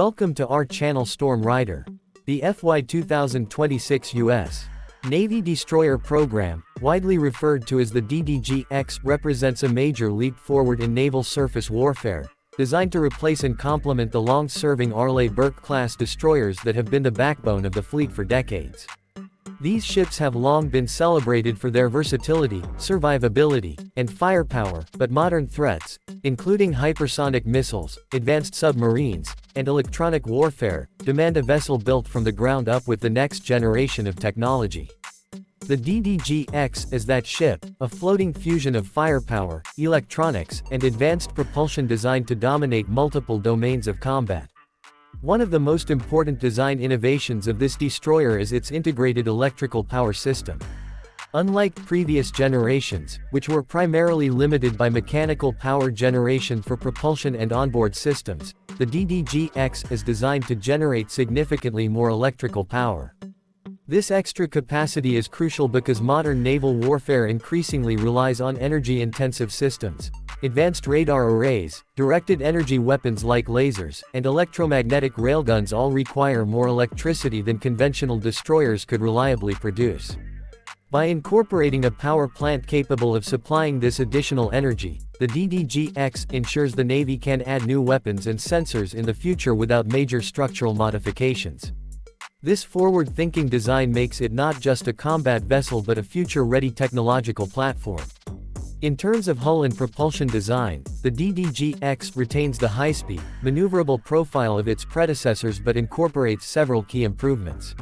Welcome to our channel Storm Rider. The FY 2026 U.S. Navy Destroyer Program, widely referred to as the DDGX, represents a major leap forward in naval surface warfare, designed to replace and complement the long-serving Arleigh Burke-class destroyers that have been the backbone of the fleet for decades. These ships have long been celebrated for their versatility, survivability, and firepower, but modern threats, including hypersonic missiles, advanced submarines, and electronic warfare, demand a vessel built from the ground up with the next generation of technology. The DDGX is that ship, a floating fusion of firepower, electronics, and advanced propulsion designed to dominate multiple domains of combat. One of the most important design innovations of this destroyer is its integrated electrical power system. Unlike previous generations, which were primarily limited by mechanical power generation for propulsion and onboard systems, the DDGX is designed to generate significantly more electrical power. This extra capacity is crucial because modern naval warfare increasingly relies on energy-intensive systems. Advanced radar arrays, directed energy weapons like lasers, and electromagnetic railguns all require more electricity than conventional destroyers could reliably produce. By incorporating a power plant capable of supplying this additional energy, the DDGX ensures the Navy can add new weapons and sensors in the future without major structural modifications. This forward-thinking design makes it not just a combat vessel but a future-ready technological platform. In terms of hull and propulsion design, the DDGX retains the high-speed, maneuverable profile of its predecessors but incorporates several key improvements.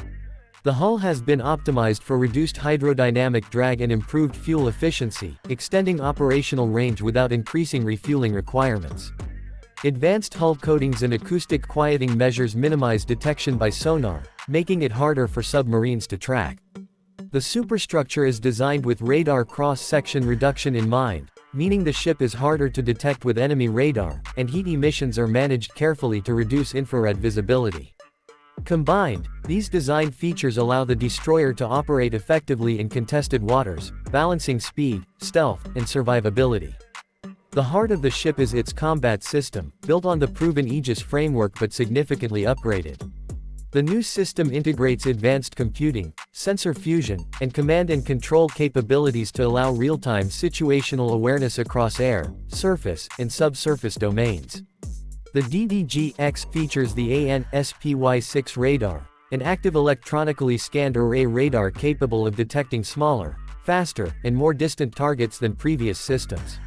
The hull has been optimized for reduced hydrodynamic drag and improved fuel efficiency, extending operational range without increasing refueling requirements. Advanced hull coatings and acoustic quieting measures minimize detection by sonar, making it harder for submarines to track. The superstructure is designed with radar cross-section reduction in mind, meaning the ship is harder to detect with enemy radar, and heat emissions are managed carefully to reduce infrared visibility. Combined, these design features allow the destroyer to operate effectively in contested waters, balancing speed, stealth, and survivability. The heart of the ship is its combat system, built on the proven Aegis framework but significantly upgraded. The new system integrates advanced computing, sensor fusion, and command and control capabilities to allow real-time situational awareness across air, surface, and subsurface domains. The DDGX features the AN/SPY-6 radar, an active electronically scanned array radar capable of detecting smaller, faster, and more distant targets than previous systems.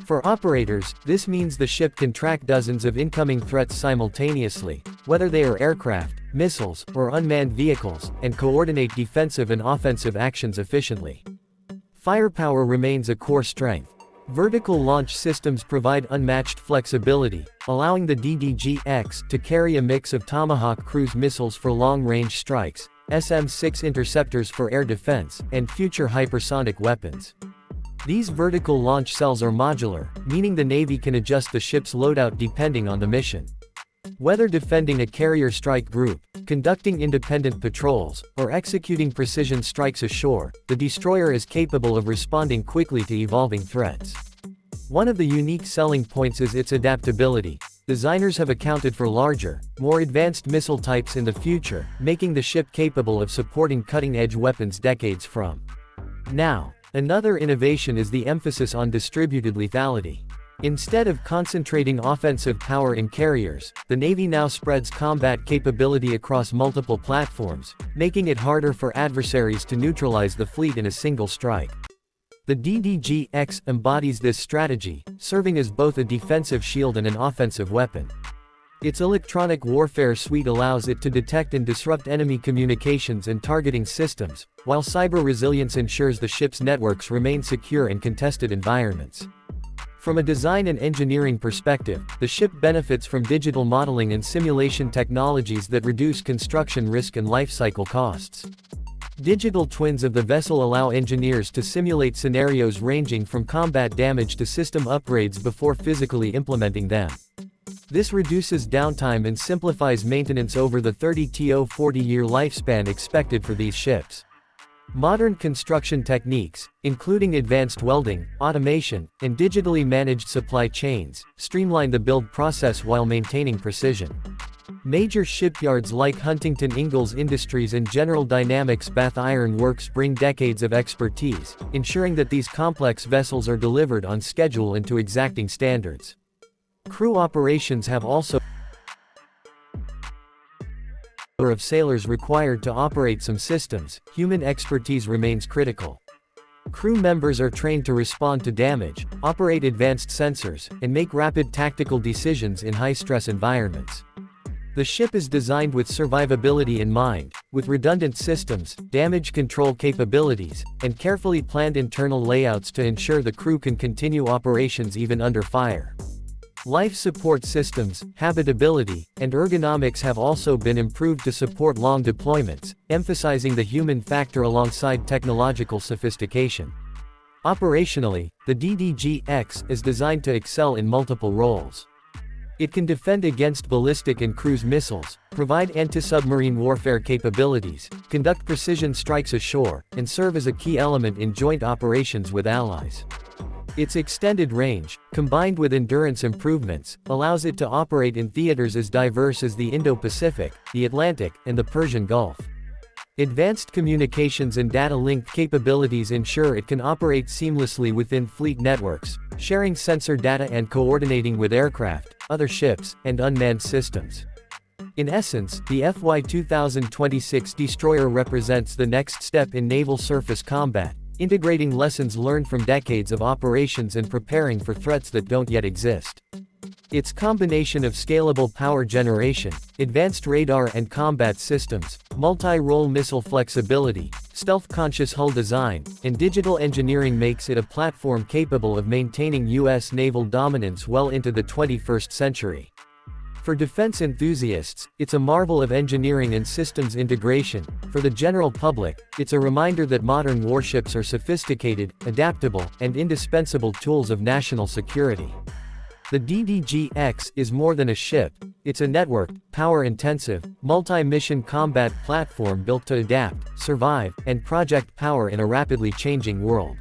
For operators, this means the ship can track dozens of incoming threats simultaneously, whether they are aircraft, missiles, or unmanned vehicles, and coordinate defensive and offensive actions efficiently. Firepower remains a core strength. Vertical launch systems provide unmatched flexibility, allowing the DDGX to carry a mix of Tomahawk cruise missiles for long-range strikes, SM-6 interceptors for air defense, and future hypersonic weapons. These vertical launch cells are modular, meaning the Navy can adjust the ship's loadout depending on the mission. Whether defending a carrier strike group, conducting independent patrols, or executing precision strikes ashore, the destroyer is capable of responding quickly to evolving threats. One of the unique selling points is its adaptability. Designers have accounted for larger, more advanced missile types in the future, making the ship capable of supporting cutting-edge weapons decades from now. Another innovation is the emphasis on distributed lethality. Instead of concentrating offensive power in carriers, the Navy now spreads combat capability across multiple platforms, making it harder for adversaries to neutralize the fleet in a single strike. The DDGX embodies this strategy, serving as both a defensive shield and an offensive weapon. Its electronic warfare suite allows it to detect and disrupt enemy communications and targeting systems, while cyber resilience ensures the ship's networks remain secure in contested environments. From a design and engineering perspective, the ship benefits from digital modeling and simulation technologies that reduce construction risk and lifecycle costs. Digital twins of the vessel allow engineers to simulate scenarios ranging from combat damage to system upgrades before physically implementing them. This reduces downtime and simplifies maintenance over the 30–40-year lifespan expected for these ships. Modern construction techniques, including advanced welding, automation, and digitally managed supply chains, streamline the build process while maintaining precision. Major shipyards like Huntington Ingalls Industries and General Dynamics Bath Iron Works bring decades of expertise, ensuring that these complex vessels are delivered on schedule and to exacting standards. Crew operations have also of sailors required to operate some systems. Human expertise remains critical. Crew members are trained to respond to damage, operate advanced sensors, and make rapid tactical decisions in high-stress environments. The ship is designed with survivability in mind, with redundant systems, damage control capabilities, and carefully planned internal layouts to ensure the crew can continue operations even under fire. Life support systems, habitability, and ergonomics have also been improved to support long deployments, emphasizing the human factor alongside technological sophistication. Operationally, the DDGX is designed to excel in multiple roles. It can defend against ballistic and cruise missiles, provide anti-submarine warfare capabilities, conduct precision strikes ashore, and serve as a key element in joint operations with allies. Its extended range, combined with endurance improvements, allows it to operate in theaters as diverse as the Indo-Pacific, the Atlantic, and the Persian Gulf. Advanced communications and data link capabilities ensure it can operate seamlessly within fleet networks, sharing sensor data and coordinating with aircraft, other ships, and unmanned systems. In essence, the FY 2026 destroyer represents the next step in naval surface combat, integrating lessons learned from decades of operations and preparing for threats that don't yet exist. Its combination of scalable power generation, advanced radar and combat systems, multi-role missile flexibility, stealth-conscious hull design, and digital engineering makes it a platform capable of maintaining U.S. naval dominance well into the 21st century. For defense enthusiasts, it's a marvel of engineering and systems integration. For the general public, it's a reminder that modern warships are sophisticated, adaptable, and indispensable tools of national security. The DDGX is more than a ship, it's a networked, power-intensive, multi-mission combat platform built to adapt, survive, and project power in a rapidly changing world.